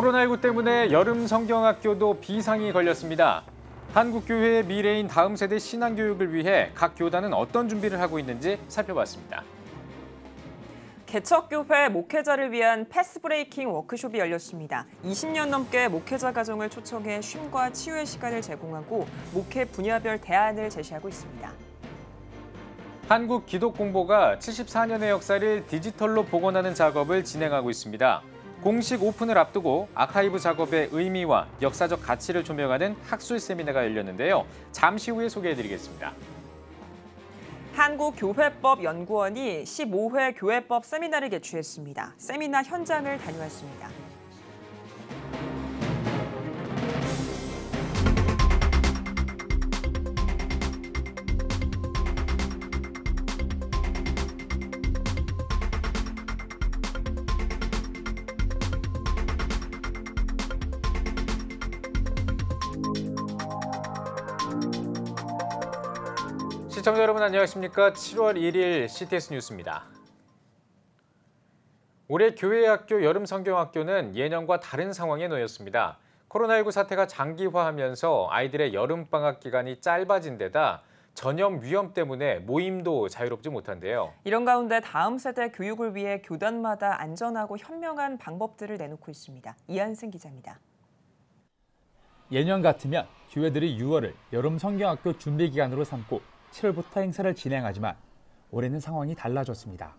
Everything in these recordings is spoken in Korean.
코로나19 때문에 여름 성경학교도 비상이 걸렸습니다. 한국교회의 미래인 다음 세대 신앙교육을 위해 각 교단은 어떤 준비를 하고 있는지 살펴봤습니다. 개척교회 목회자를 위한 패스브레이킹 워크숍이 열렸습니다. 20년 넘게 목회자 가정을 초청해 쉼과 치유의 시간을 제공하고 목회 분야별 대안을 제시하고 있습니다. 한국기독공보가 74년의 역사를 디지털로 복원하는 작업을 진행하고 있습니다. 공식 오픈을 앞두고 아카이브 작업의 의미와 역사적 가치를 조명하는 학술 세미나가 열렸는데요. 잠시 후에 소개해드리겠습니다. 한국교회법 연구원이 15회 교회법 세미나를 개최했습니다. 세미나 현장을 다녀왔습니다. 시청자 여러분 안녕하십니까? 7월 1일 CTS 뉴스입니다. 올해 교회학교 여름성경학교는 예년과 다른 상황에 놓였습니다. 코로나19 사태가 장기화하면서 아이들의 여름방학 기간이 짧아진 데다 전염 위험 때문에 모임도 자유롭지 못한데요. 이런 가운데 다음 세대 교육을 위해 교단마다 안전하고 현명한 방법들을 내놓고 있습니다. 이한승 기자입니다. 예년 같으면 교회들이 6월을 여름성경학교 준비기간으로 삼고 7월부터 행사를 진행하지만 올해는 상황이 달라졌습니다.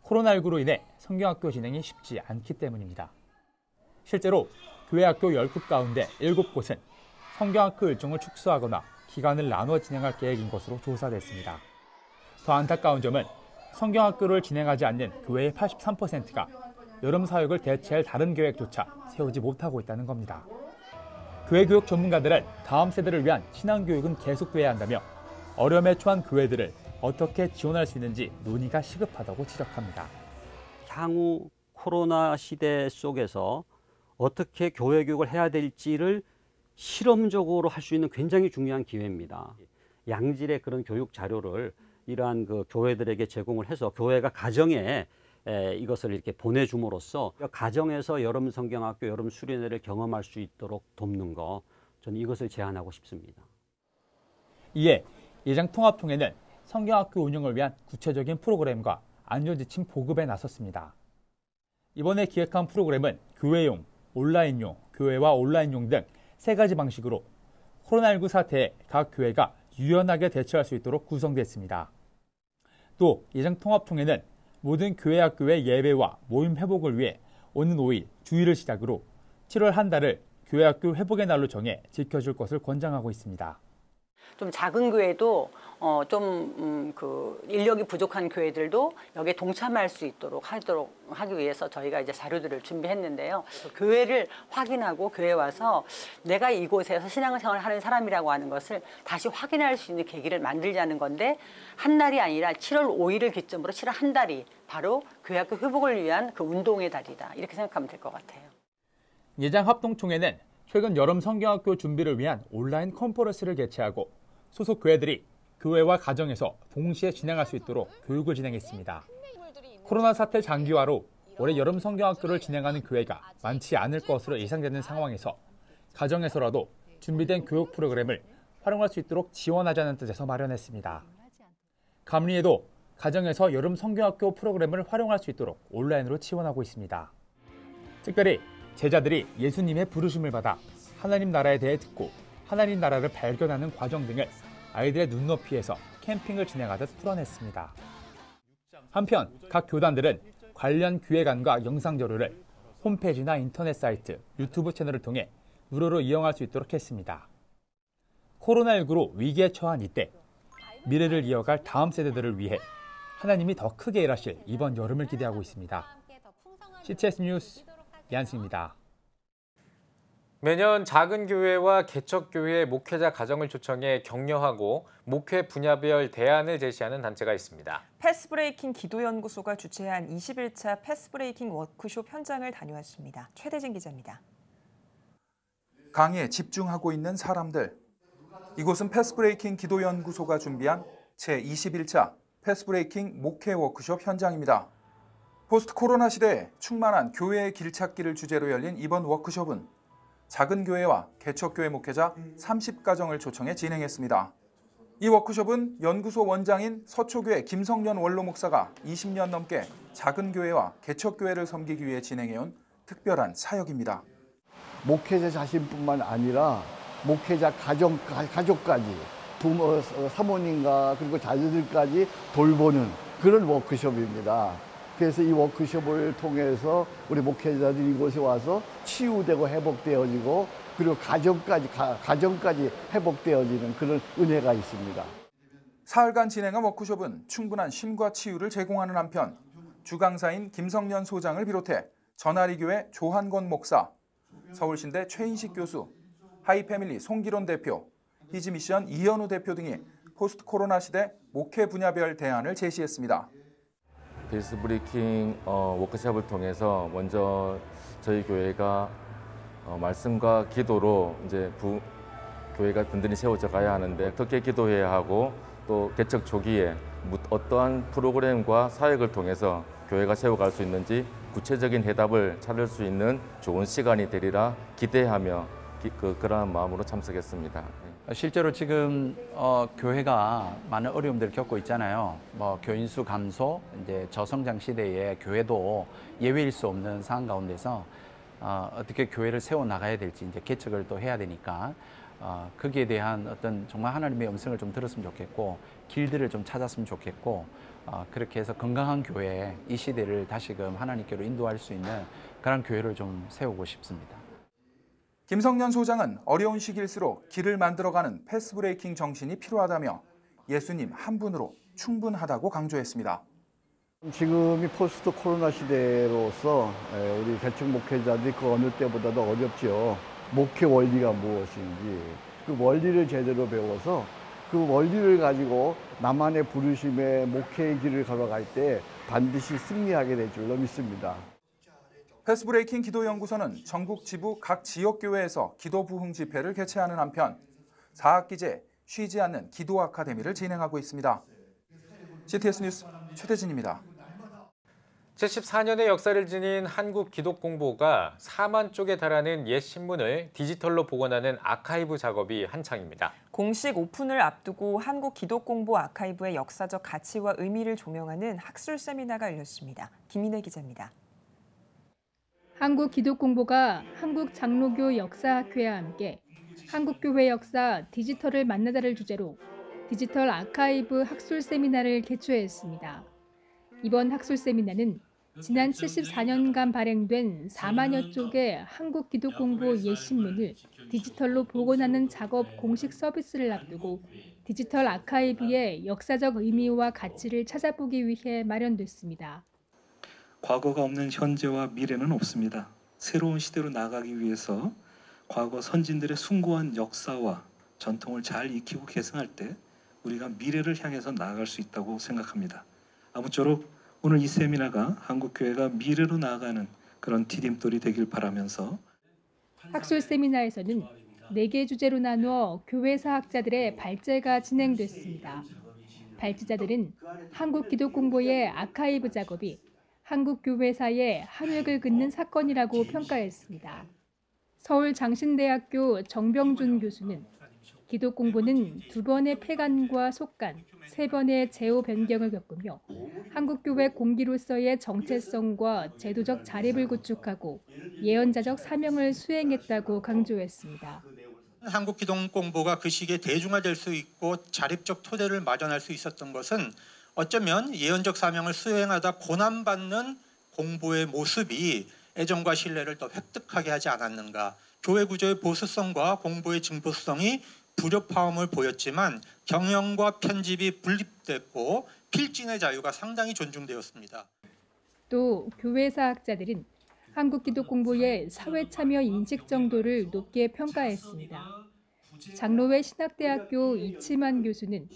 코로나19로 인해 성경학교 진행이 쉽지 않기 때문입니다. 실제로 교회학교 10곳 가운데 7곳은 성경학교 일정을 축소하거나 기간을 나눠 진행할 계획인 것으로 조사됐습니다. 더 안타까운 점은 성경학교를 진행하지 않는 교회의 83%가 여름 사역을 대체할 다른 계획조차 세우지 못하고 있다는 겁니다. 교회 교육 전문가들은 다음 세대를 위한 신앙교육은 계속돼야 한다며 어려움에 처한 교회들을 어떻게 지원할 수 있는지 논의가 시급하다고 지적합니다. 향후 코로나 시대 속에서 어떻게 교회 교육을 해야 될지를 실험적으로 할 수 있는 굉장히 중요한 기회입니다. 양질의 그런 교육 자료를 이러한 그 교회들에게 제공을 해서 교회가 가정에 이것을 이렇게 보내줌으로써 가정에서 여름 성경학교, 여름 수련회를 경험할 수 있도록 돕는 거, 저는 이것을 제안하고 싶습니다. 이에 예장통합총회는 성경학교 운영을 위한 구체적인 프로그램과 안전지침 보급에 나섰습니다. 이번에 기획한 프로그램은 교회용, 온라인용, 교회와 온라인용 등 3가지 방식으로 코로나19 사태에 각 교회가 유연하게 대처할 수 있도록 구성됐습니다. 또 예장통합총회는 모든 교회학교의 예배와 모임 회복을 위해 오는 5일 주일을 시작으로 7월 한 달을 교회학교 회복의 날로 정해 지켜줄 것을 권장하고 있습니다. 좀 작은 교회도 인력이 부족한 교회들도 여기에 동참할 수 있도록 하기 위해서 저희가 이제 자료들을 준비했는데요. 교회를 확인하고 교회에 와서 내가 이곳에서 신앙생활을 하는 사람이라고 하는 것을 다시 확인할 수 있는 계기를 만들자는 건데, 한 달이 아니라 7월 5일을 기점으로 7월 한 달이 바로 교회학교 회복을 위한 그 운동의 달이다, 이렇게 생각하면 될 것 같아요. 예장합동총회는 최근 여름 성경학교 준비를 위한 온라인 컨퍼런스를 개최하고 소속 교회들이 교회와 가정에서 동시에 진행할 수 있도록 교육을 진행했습니다. 코로나 사태 장기화로 올해 여름 성경학교를 진행하는 교회가 많지 않을 것으로 예상되는 상황에서 가정에서라도 준비된 교육 프로그램을 활용할 수 있도록 지원하자는 뜻에서 마련했습니다. 감리에도 가정에서 여름 성경학교 프로그램을 활용할 수 있도록 온라인으로 지원하고 있습니다. 특별히 제자들이 예수님의 부르심을 받아 하나님 나라에 대해 듣고 하나님 나라를 발견하는 과정 등을 아이들의 눈높이에서 캠핑을 진행하듯 풀어냈습니다. 한편 각 교단들은 관련 기획안과 영상 자료를 홈페이지나 인터넷 사이트, 유튜브 채널을 통해 무료로 이용할 수 있도록 했습니다. 코로나19로 위기에 처한 이때 미래를 이어갈 다음 세대들을 위해 하나님이 더 크게 일하실 이번 여름을 기대하고 있습니다. CTS 뉴스 이한승입니다. 매년 작은 교회와 개척교회 목회자 가정을 초청해 격려하고 목회 분야별 대안을 제시하는 단체가 있습니다. 패스브레이킹 기도연구소가 주최한 21차 패스브레이킹 워크숍 현장을 다녀왔습니다. 최대진 기자입니다. 강의에 집중하고 있는 사람들. 이곳은 패스브레이킹 기도연구소가 준비한 제21차 패스브레이킹 목회 워크숍 현장입니다. 포스트 코로나 시대에 충만한 교회의 길찾기를 주제로 열린 이번 워크숍은 작은 교회와 개척교회 목회자 30가정을 초청해 진행했습니다. 이 워크숍은 연구소 원장인 서초교회 김성년 원로 목사가 20년 넘게 작은 교회와 개척교회를 섬기기 위해 진행해온 특별한 사역입니다. 목회자 자신뿐만 아니라 목회자 가족까지 부모, 사모님과 그리고 자녀들까지 돌보는 그런 워크숍입니다. 그래서 이 워크숍을 통해서 우리 목회자들이 이곳에 와서 치유되고 회복되어지고 그리고 가정까지 회복되어지는 그런 은혜가 있습니다. 사흘간 진행한 워크숍은 충분한 쉼과 치유를 제공하는 한편 주강사인 김성년 소장을 비롯해 전아리교회 조한권 목사, 서울신대 최인식 교수, 하이패밀리 송기론 대표, 히즈미션 이현우 대표 등이 포스트 코로나 시대 목회 분야별 대안을 제시했습니다. 페이스 브레이킹 워크숍을 통해서 먼저 저희 교회가 말씀과 기도로 이제 교회가 든든히 세워져 가야 하는데 어떻게 기도해야 하고 또 개척 초기에 어떠한 프로그램과 사역을 통해서 교회가 세워갈 수 있는지 구체적인 해답을 찾을 수 있는 좋은 시간이 되리라 기대하며 그러한 마음으로 참석했습니다. 실제로 지금 교회가 많은 어려움들을 겪고 있잖아요. 교인 수 감소, 이제 저성장 시대에 교회도 예외일 수 없는 상황 가운데서 어떻게 교회를 세워 나가야 될지 이제 개척을 또 해야 되니까 거기에 대한 어떤 정말 하나님의 음성을 좀 들었으면 좋겠고 길들을 좀 찾았으면 좋겠고 그렇게 해서 건강한 교회 이 시대를 다시금 하나님께로 인도할 수 있는 그런 교회를 좀 세우고 싶습니다. 김성년 소장은 어려운 시기일수록 길을 만들어가는 패스브레이킹 정신이 필요하다며 예수님 한 분으로 충분하다고 강조했습니다. 지금이 포스트 코로나 시대로서 우리 개척 목회자들이 그 어느 때보다도 어렵죠. 목회 원리가 무엇인지 그 원리를 제대로 배워서 그 원리를 가지고 나만의 부르심의 목회의 길을 걸어갈 때 반드시 승리하게 될 줄로 믿습니다. 패스브레이킹 기도연구소는 전국 지부 각 지역교회에서 기도 부흥 집회를 개최하는 한편 4학기제 쉬지 않는 기도 아카데미를 진행하고 있습니다. CTS 뉴스 최대진입니다. 74년의 역사를 지닌 한국기독공보가 4만 쪽에 달하는 옛 신문을 디지털로 복원하는 아카이브 작업이 한창입니다. 공식 오픈을 앞두고 한국기독공보 아카이브의 역사적 가치와 의미를 조명하는 학술 세미나가 열렸습니다. 김인혜 기자입니다. 한국기독공보가 한국장로교 역사학회와 함께 한국교회 역사 디지털을 만나다를 주제로 디지털 아카이브 학술 세미나를 개최했습니다. 이번 학술 세미나는 지난 74년간 발행된 4만여 쪽의 한국기독공보 옛 신문을 디지털로 복원하는 작업 공식 서비스를 앞두고 디지털 아카이브의 역사적 의미와 가치를 찾아보기 위해 마련됐습니다. 과거가 없는 현재와 미래는 없습니다. 새로운 시대로 나아가기 위해서 과거 선진들의 숭고한 역사와 전통을 잘 익히고 계승할 때 우리가 미래를 향해서 나아갈 수 있다고 생각합니다. 아무쪼록 오늘 이 세미나가 한국교회가 미래로 나아가는 그런 디딤돌이 되길 바라면서 학술 세미나에서는 4개 주제로 나누어 교회사 학자들의 발제가 진행됐습니다. 발제자들은 한국기독공보의 아카이브 작업이 한국교회사의 한 획을 긋는 사건이라고 평가했습니다. 서울장신대학교 정병준 교수는 기독공보는 2번의 폐간과 속간, 3번의 제호 변경을 겪으며 한국교회 공기로서의 정체성과 제도적 자립을 구축하고 예언자적 사명을 수행했다고 강조했습니다. 한국기독공보가 그 시기에 대중화될 수 있고 자립적 토대를 마련할 수 있었던 것은 어쩌면 예언적 사명을 수행하다 고난받는 공보의 모습이 애정과 신뢰를 더 획득하게 하지 않았는가. 교회 구조의 보수성과 공보의 진보성이 불협화음을 보였지만 경영과 편집이 분립됐고 필진의 자유가 상당히 존중되었습니다. 또 교회사 학자들은 한국기독공보의 사회참여 인식 정도를 높게 평가했습니다. 장로회 신학대학교 이치만 교수는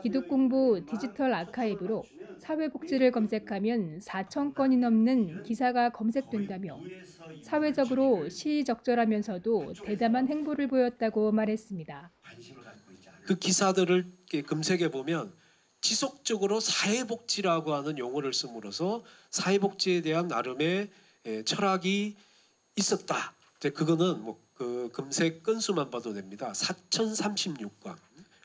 기독공보 디지털 아카이브로 사회복지를 검색하면 4천 건이 넘는 기사가 검색된다며 사회적으로 시의적절하면서도 대담한 행보를 보였다고 말했습니다. 그 기사들을 검색해 보면 지속적으로 사회복지라고 하는 용어를 씀으로써 사회복지에 대한 나름의 철학이 있었다. 그거는 그 검색 건수만 봐도 됩니다. 4036건.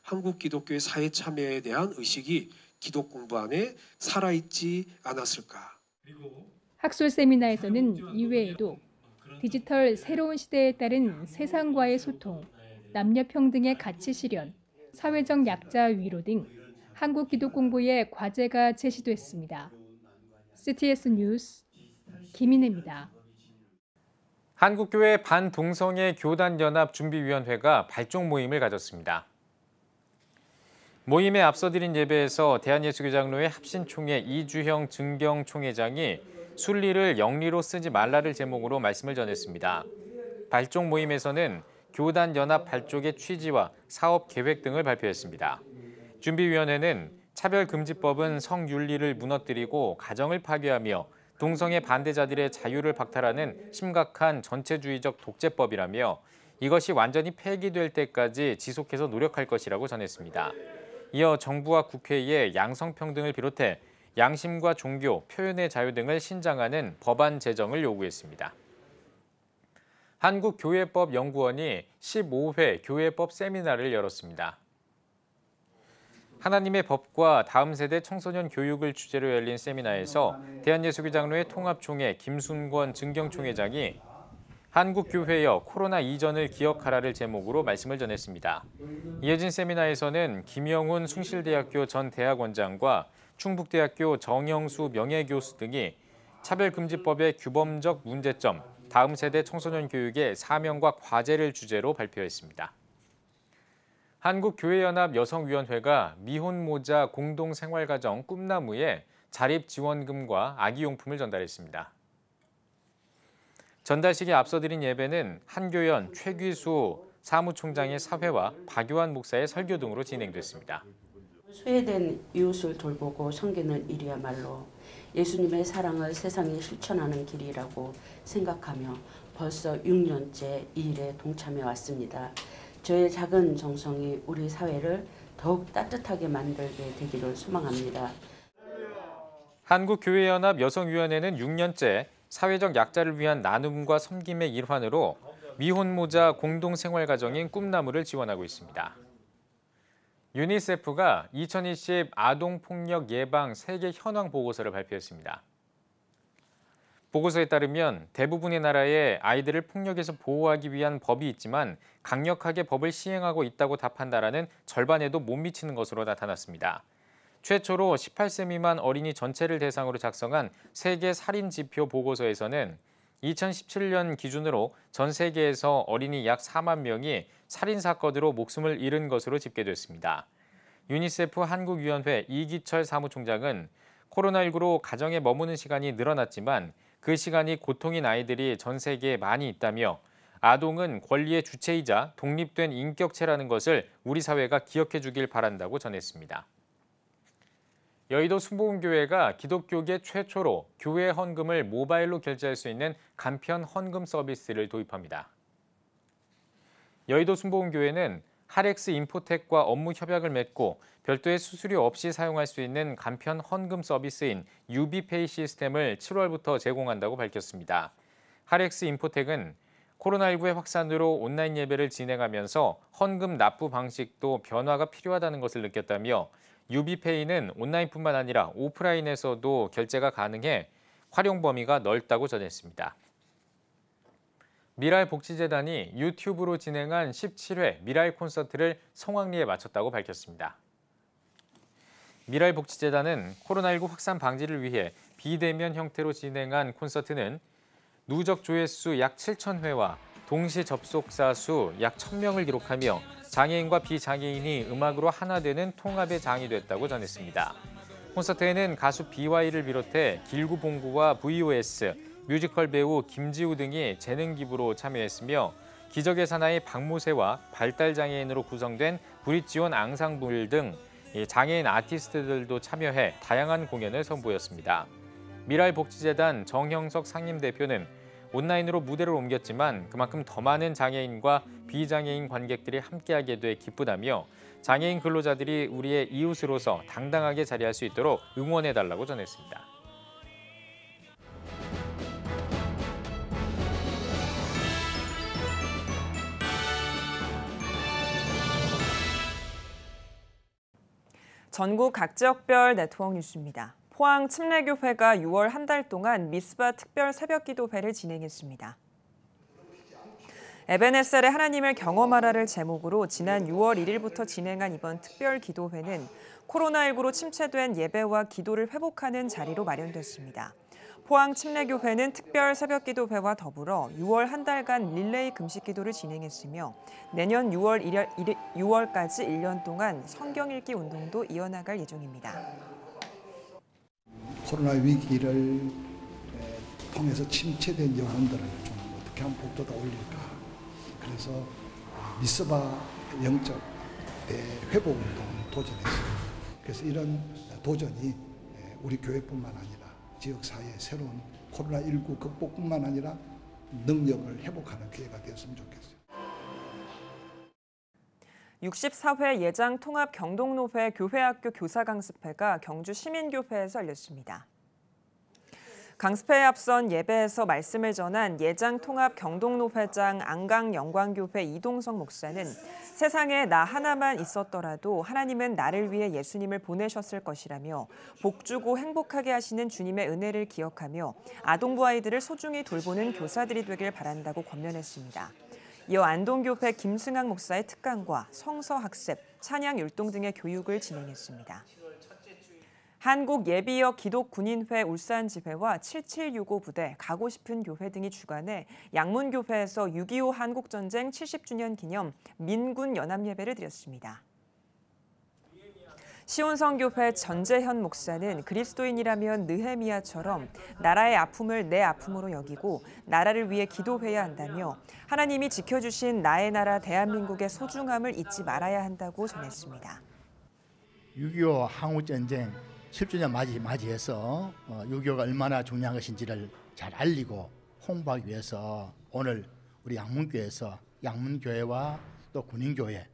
한국 기독교의 사회 참여에 대한 의식이 기독 공부 안에 살아있지 않았을까. 학술 세미나에서는 이외에도 디지털 새로운 시대에 따른 세상과의 소통, 남녀 평등의 가치 실현, 사회적 약자 위로 등 한국 기독 공부의 과제가 제시됐습니다. CTS 뉴스 김인혜입니다. 한국교회 반동성애 교단연합 준비위원회가 발족 모임을 가졌습니다. 모임에 앞서 드린 예배에서 대한예수교장로회 합신총회 이주형 증경총회장이 순리를 영리로 쓰지 말라를 제목으로 말씀을 전했습니다. 발족 모임에서는 교단연합 발족의 취지와 사업 계획 등을 발표했습니다. 준비위원회는 차별금지법은 성윤리를 무너뜨리고 가정을 파괴하며 동성애 반대자들의 자유를 박탈하는 심각한 전체주의적 독재법이라며 이것이 완전히 폐기될 때까지 지속해서 노력할 것이라고 전했습니다. 이어 정부와 국회에 양성평등을 비롯해 양심과 종교, 표현의 자유 등을 신장하는 법안 제정을 요구했습니다. 한국교회법연구원이 15회 교회법 세미나를 열었습니다. 하나님의 법과 다음 세대 청소년 교육을 주제로 열린 세미나에서 대한예수교장로회 통합총회 김순권 증경총회장이 한국교회여 코로나 이전을 기억하라를 제목으로 말씀을 전했습니다. 이어진 세미나에서는 김영훈 숭실대학교 전 대학원장과 충북대학교 정영수 명예교수 등이 차별금지법의 규범적 문제점, 다음 세대 청소년 교육의 사명과 과제를 주제로 발표했습니다. 한국교회연합 여성위원회가 미혼모자 공동생활가정 꿈나무에 자립지원금과 아기용품을 전달했습니다. 전달식에 앞서 드린 예배는 한교연 최귀수 사무총장의 사회와 박유한 목사의 설교 등으로 진행됐습니다. 소외된 이웃을 돌보고 섬기는 일이야말로 예수님의 사랑을 세상에 실천하는 길이라고 생각하며 벌써 6년째 이 일에 동참해 왔습니다. 저의 작은 정성이 우리 사회를 더욱 따뜻하게 만들게 되기를 소망합니다. 한국교회연합 여성위원회는 6년째 사회적 약자를 위한 나눔과 섬김의 일환으로 미혼모자 공동생활가정인 꿈나무를 지원하고 있습니다. 유니세프가 2020 아동폭력 예방 세계 현황 보고서를 발표했습니다. 보고서에 따르면 대부분의 나라에 아이들을 폭력에서 보호하기 위한 법이 있지만 강력하게 법을 시행하고 있다고 답한 나라는 절반에도 못 미치는 것으로 나타났습니다. 최초로 18세 미만 어린이 전체를 대상으로 작성한 세계 살인 지표 보고서에서는 2017년 기준으로 전 세계에서 어린이 약 4만 명이 살인 사건으로 목숨을 잃은 것으로 집계됐습니다. 유니세프 한국위원회 이기철 사무총장은 코로나19로 가정에 머무는 시간이 늘어났지만 그 시간이 고통인 아이들이 전 세계에 많이 있다며 아동은 권리의 주체이자 독립된 인격체라는 것을 우리 사회가 기억해 주길 바란다고 전했습니다. 여의도 순복음교회가 기독교계 최초로 교회 헌금을 모바일로 결제할 수 있는 간편 헌금 서비스를 도입합니다. 여의도 순복음교회는 하렉스 인포텍과 업무 협약을 맺고 별도의 수수료 없이 사용할 수 있는 간편 헌금 서비스인 유비페이 시스템을 7월부터 제공한다고 밝혔습니다. 하렉스 인포텍은 코로나19의 확산으로 온라인 예배를 진행하면서 헌금 납부 방식도 변화가 필요하다는 것을 느꼈다며 유비페이는 온라인뿐만 아니라 오프라인에서도 결제가 가능해 활용 범위가 넓다고 전했습니다. 미랄복지재단이 유튜브로 진행한 17회 미랄 콘서트를 성황리에 마쳤다고 밝혔습니다. 미랄복지재단은 코로나19 확산 방지를 위해 비대면 형태로 진행한 콘서트는 누적 조회수 약 7,000회와 동시 접속자 수 약 1,000명을 기록하며 장애인과 비장애인이 음악으로 하나 되는 통합의 장이 됐다고 전했습니다. 콘서트에는 가수 BY를 비롯해 길구봉구와 VOS, 뮤지컬 배우 김지우 등이 재능 기부로 참여했으며 기적의 사나이 박모세와 발달장애인으로 구성된 브릿지온 앙상블 등 장애인 아티스트들도 참여해 다양한 공연을 선보였습니다. 미랄복지재단 정형석 상임대표는 온라인으로 무대를 옮겼지만 그만큼 더 많은 장애인과 비장애인 관객들이 함께하게 돼 기쁘다며 장애인 근로자들이 우리의 이웃으로서 당당하게 자리할 수 있도록 응원해달라고 전했습니다. 전국 각 지역별 네트워크 뉴스입니다. 포항 침례교회가 6월 한 달 동안 미스바 특별 새벽 기도회를 진행했습니다. 에베네셀의 하나님을 경험하라를 제목으로 지난 6월 1일부터 진행한 이번 특별 기도회는 코로나19로 침체된 예배와 기도를 회복하는 자리로 마련됐습니다. 포항 침례교회는 특별 새벽 기도회와 더불어 6월 한 달간 릴레이 금식 기도를 진행했으며 내년 6월까지 1년 동안 성경 읽기 운동도 이어나갈 예정입니다. 코로나 위기를 통해서 침체된 영혼들을 좀 어떻게 하면 복돋아 올릴까. 그래서 미스바 영적 회복 운동을 도전했어요. 그래서 이런 도전이 우리 교회뿐만 아니라 지역사회의 새로운 코로나19 극복뿐만 아니라 능력을 회복하는 기회가 되었으면 좋겠어요. 64회 예장 통합 경동노회 교회학교 교사 강습회가 경주 시민교회에서 열렸습니다. 강습회에 앞선 예배에서 말씀을 전한 예장 통합 경동노회장 안강영광교회 이동성 목사는 세상에 나 하나만 있었더라도 하나님은 나를 위해 예수님을 보내셨을 것이라며 복주고 행복하게 하시는 주님의 은혜를 기억하며 아동부 아이들을 소중히 돌보는 교사들이 되길 바란다고 권면했습니다. 이어 안동교회 김승학 목사의 특강과 성서학습, 찬양율동 등의 교육을 진행했습니다. 한국예비역 기독군인회 울산지회와 7765 부대, 가고 싶은 교회 등이 주관해 양문교회에서 6.25 한국전쟁 70주년 기념 민군 연합예배를 드렸습니다. 시온성교회 전재현 목사는 그리스도인이라면 느헤미야처럼 나라의 아픔을 내 아픔으로 여기고 나라를 위해 기도해야 한다며 하나님이 지켜주신 나의 나라 대한민국의 소중함을 잊지 말아야 한다고 전했습니다. 6.25 한국전쟁 10주년 맞이해서 6.25가 얼마나 중요한 것인지를 잘 알리고 홍보하기 위해서 오늘 우리 양문교회에서 양문교회와 또 군인교회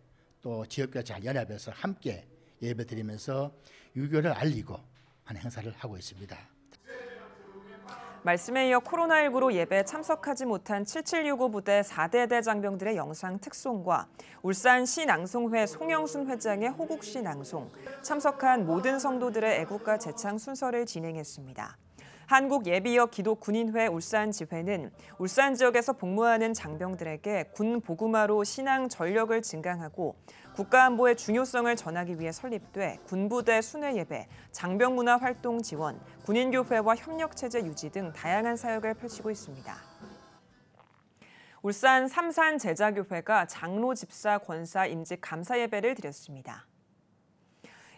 또 지역교회 잘 연합해서 함께 예배드리면서 6.25를 알리고 하는 행사를 하고 있습니다. 말씀에 이어 코로나19로 예배에 참석하지 못한 7765 부대 4대대 장병들의 영상 특송과 울산시 낭송회 송영순 회장의 호국시 낭송, 참석한 모든 성도들의 애국가 제창 순서를 진행했습니다. 한국예비역 기독군인회 울산지회는 울산 지역에서 복무하는 장병들에게 군 보구마로 신앙 전력을 증강하고 국가안보의 중요성을 전하기 위해 설립돼 군부대 순회예배, 장병문화 활동 지원, 군인교회와 협력체제 유지 등 다양한 사역을 펼치고 있습니다. 울산 삼산제자교회가 장로 집사 권사 임직 감사 예배를 드렸습니다.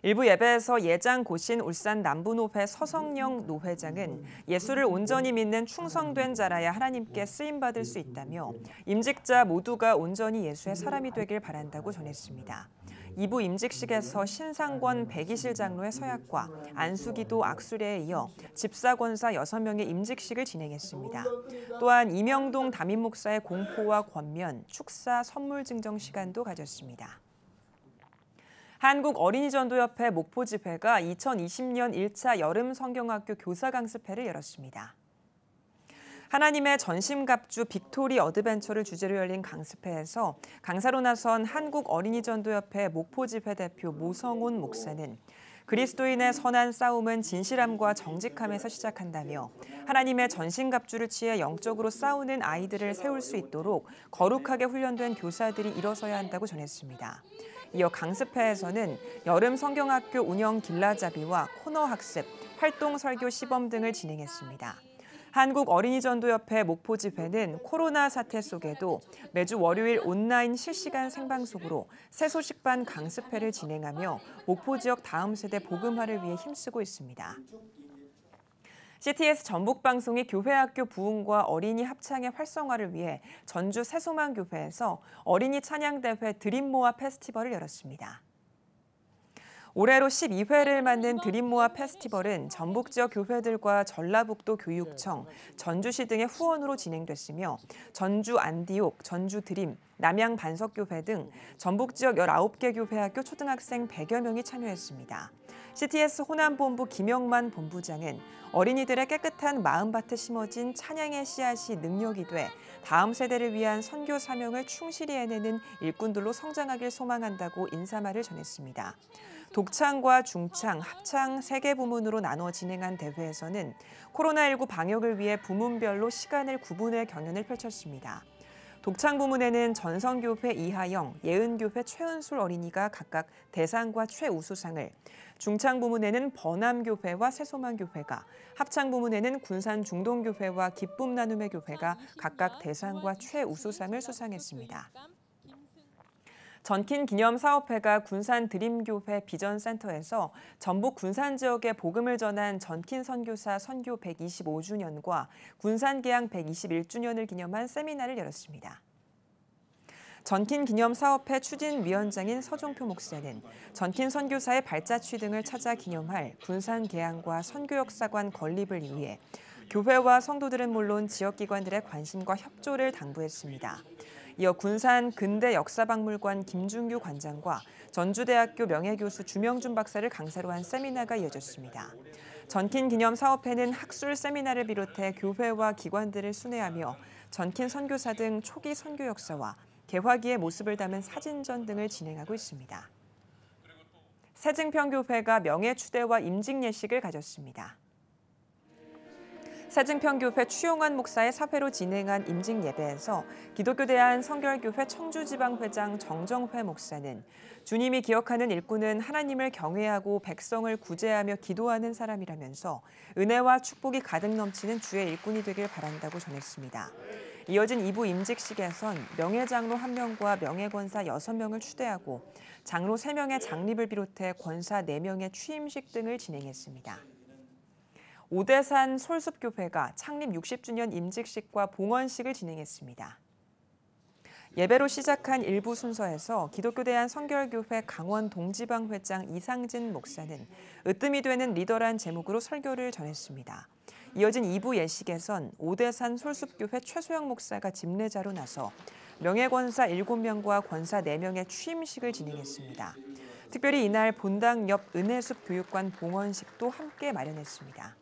일부 예배에서 예장 고신 울산 남부노회 서성영 노회장은 예수를 온전히 믿는 충성된 자라야 하나님께 쓰임받을 수 있다며 임직자 모두가 온전히 예수의 사람이 되길 바란다고 전했습니다. 2부 임직식에서 신상권 백이실 장로의 서약과 안수기도 악수례에 이어 집사권사 6명의 임직식을 진행했습니다. 또한 이명동 담임목사의 공포와 권면, 축사, 선물 증정 시간도 가졌습니다. 한국어린이전도협회 목포집회가 2020년 1차 여름성경학교 교사강습회를 열었습니다. 하나님의 전심갑주 빅토리 어드벤처를 주제로 열린 강습회에서 강사로 나선 한국어린이전도협회 목포집회 대표 모성훈 목사는 그리스도인의 선한 싸움은 진실함과 정직함에서 시작한다며 하나님의 전신갑주를 취해 영적으로 싸우는 아이들을 세울 수 있도록 거룩하게 훈련된 교사들이 일어서야 한다고 전했습니다. 이어 강습회에서는 여름 성경학교 운영 길라잡이와 코너 학습, 활동 설교 시범 등을 진행했습니다. 한국어린이전도협회 목포집회는 코로나 사태 속에도 매주 월요일 온라인 실시간 생방송으로 새소식반 강습회를 진행하며 목포 지역 다음 세대 복음화를 위해 힘쓰고 있습니다. CTS 전북방송이 교회학교 부흥과 어린이 합창의 활성화를 위해 전주 새소망교회에서 어린이 찬양대회 드림모아 페스티벌을 열었습니다. 올해로 12회를 맞는 드림모아 페스티벌은 전북 지역 교회들과 전라북도 교육청, 전주시 등의 후원으로 진행됐으며 전주 안디옥, 전주 드림, 남양 반석교회 등 전북 지역 19개 교회학교 초등학생 100여 명이 참여했습니다. CTS 호남본부 김영만 본부장은 어린이들의 깨끗한 마음밭에 심어진 찬양의 씨앗이 능력이 돼 다음 세대를 위한 선교 사명을 충실히 해내는 일꾼들로 성장하길 소망한다고 인사말을 전했습니다. 독창과 중창, 합창 3개 부문으로 나눠 진행한 대회에서는 코로나19 방역을 위해 부문별로 시간을 구분해 경연을 펼쳤습니다. 독창 부문에는 전성교회 이하영, 예은교회 최은술 어린이가 각각 대상과 최우수상을, 중창 부문에는 번암교회와 새소망교회가, 합창 부문에는 군산 중동교회와 기쁨 나눔의 교회가 각각 대상과 최우수상을 수상했습니다. 전킨 기념사업회가 군산 드림교회 비전센터에서 전북 군산 지역에 복음을 전한 전킨 선교사 선교 125주년과 군산 개항 121주년을 기념한 세미나를 열었습니다. 전킨 기념사업회 추진위원장인 서종표 목사는 전킨 선교사의 발자취 등을 찾아 기념할 군산 개항과 선교역사관 건립을 위해 교회와 성도들은 물론 지역기관들의 관심과 협조를 당부했습니다. 이어 군산 근대역사박물관 김준규 관장과 전주대학교 명예교수 주명준 박사를 강사로 한 세미나가 이어졌습니다. 전킨 기념사업회는 학술 세미나를 비롯해 교회와 기관들을 순회하며 전킨 선교사 등 초기 선교 역사와 개화기의 모습을 담은 사진전 등을 진행하고 있습니다. 세증평교회가 명예추대와 임직 예식을 가졌습니다. 세증평교회 추용환 목사의 사회로 진행한 임직 예배에서 기독교 대한성결교회 청주지방회장 정정회 목사는 주님이 기억하는 일꾼은 하나님을 경외하고 백성을 구제하며 기도하는 사람이라면서 은혜와 축복이 가득 넘치는 주의 일꾼이 되길 바란다고 전했습니다. 이어진 2부 임직식에선 명예장로 1명과 명예권사 6명을 추대하고 장로 3명의 장립을 비롯해 권사 4명의 취임식 등을 진행했습니다. 오대산 솔숲교회가 창립 60주년 임직식과 봉헌식을 진행했습니다. 예배로 시작한 일부 순서에서 기독교 대한성결교회 강원 동지방회장 이상진 목사는 으뜸이 되는 리더란 제목으로 설교를 전했습니다. 이어진 2부 예식에선 오대산 솔숲교회 최소영 목사가 집례자로 나서 명예권사 7명과 권사 4명의 취임식을 진행했습니다. 특별히 이날 본당 옆 은혜숲 교육관 봉헌식도 함께 마련했습니다.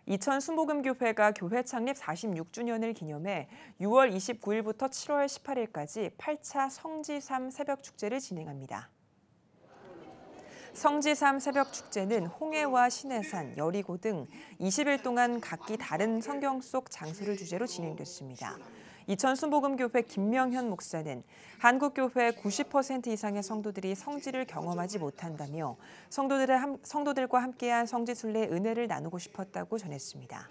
이천 순복음교회가 교회 창립 46주년을 기념해 6월 29일부터 7월 18일까지 8차 성지3 새벽축제를 진행합니다. 성지3 새벽축제는 홍해와 신해산, 여리고 등 20일 동안 각기 다른 성경 속 장소를 주제로 진행됐습니다. 이천 순복음교회 김명현 목사는 한국교회 90% 이상의 성도들이 성지를 경험하지 못한다며 성도들과 함께한 성지순례의 은혜를 나누고 싶었다고 전했습니다.